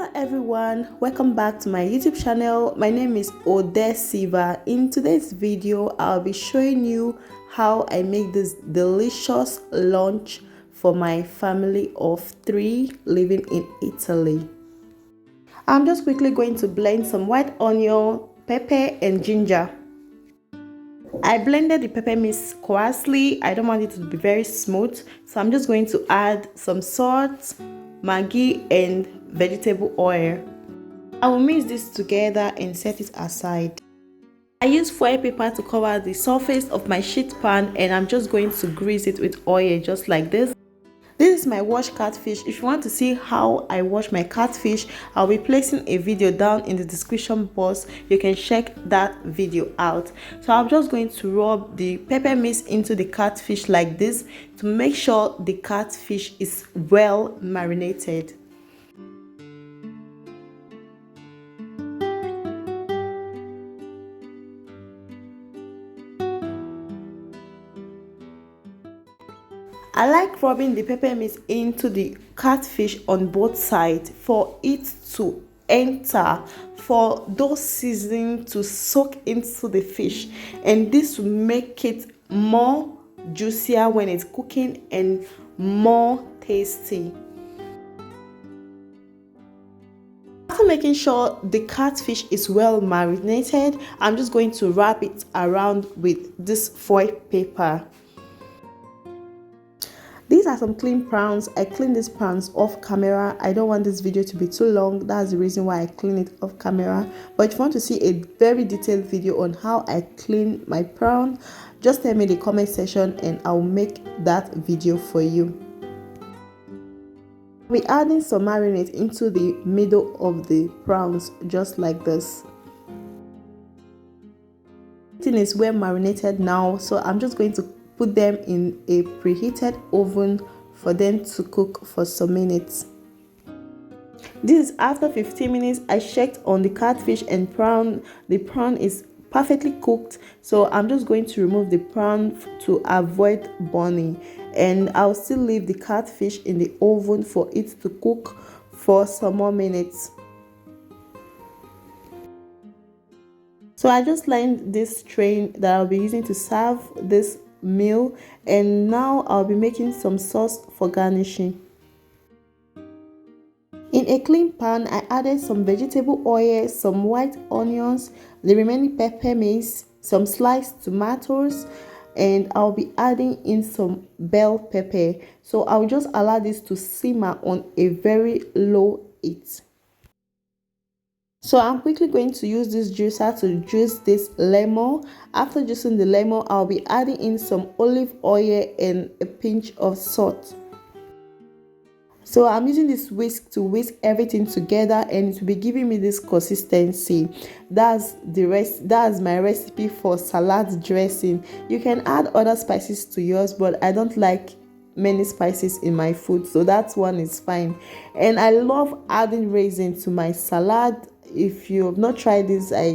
Hello everyone, welcome back to my YouTube channel. My name is Odesiva. In today's video I'll be showing you how I make this delicious lunch for my family of 3 living in Italy. I'm just quickly going to blend some white onion, pepper and ginger. I blended the pepper mix coarsely. I don't want it to be very smooth, so I'm just going to add some salt, Maggi and vegetable oil. I will mix this together and set it aside. I use foil paper to cover the surface of my sheet pan, and I'm just going to grease it with oil just like this. This is my washed catfish. If you want to see how I wash my catfish, I'll be placing a video down in the description box. You can check that video out. So I'm just going to rub the pepper mix into the catfish like this to make sure the catfish is well marinated. I like rubbing the pepper mix into the catfish on both sides for it to enter, for those seasoning to soak into the fish, and this will make it more juicier when it's cooking and more tasty. After making sure the catfish is well marinated, I'm just going to wrap it around with this foil paper. These are some clean prawns. I cleaned these prawns off camera. I don't want this video to be too long. That's the reason why I clean it off camera. But if you want to see a very detailed video on how I clean my prawn, just tell me in the comment section and I'll make that video for you. We're adding some marinade into the middle of the prawns just like this. Everything is well marinated now, so I'm just going to put them in a preheated oven for them to cook for some minutes. This is after 15 minutes. I checked on the catfish and prawn. The prawn is perfectly cooked, so I'm just going to remove the prawn to avoid burning, and I'll still leave the catfish in the oven for it to cook for some more minutes. So I just lined this tray that I'll be using to serve this meal, and now I'll be making some sauce for garnishing. In a clean pan, I added some vegetable oil, some white onions, the remaining pepper mix, some sliced tomatoes, and I'll be adding in some bell pepper. So I'll just allow this to simmer on a very low heat. So I'm quickly going to use this juicer to juice this lemon. After juicing the lemon, I'll be adding in some olive oil and a pinch of salt. So I'm using this whisk to whisk everything together, and it will be giving me this consistency. That's my recipe for salad dressing. You can add other spices to yours, but I don't like many spices in my food, so that one is fine. And I love adding raisin to my salad. If you have not tried this, I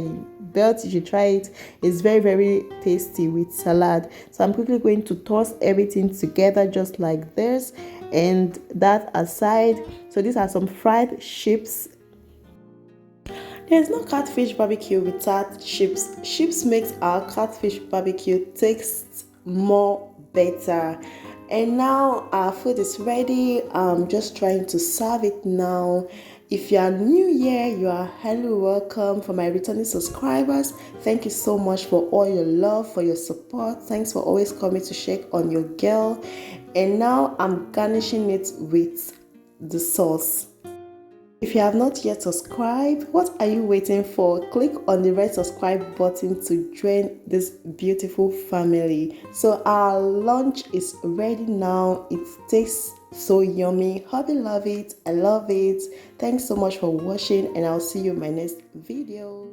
bet you should try it. It's very tasty with salad. So I'm quickly going to toss everything together just like this, and that aside. So these are some fried chips. There's no catfish barbecue without chips. Chips makes our catfish barbecue taste more better. And now our food is ready. I'm just trying to serve it now. If you are new here, you are highly welcome. For my returning subscribers, thank you so much for all your love, for your support. Thanks for always coming to check on your girl. And now I'm garnishing it with the sauce. If you have not yet subscribed, what are you waiting for? Click on the red subscribe button to join this beautiful family. So our lunch is ready now. It tastes so yummy. Hubby love it. I love it. Thanks so much for watching, and I'll see you in my next video.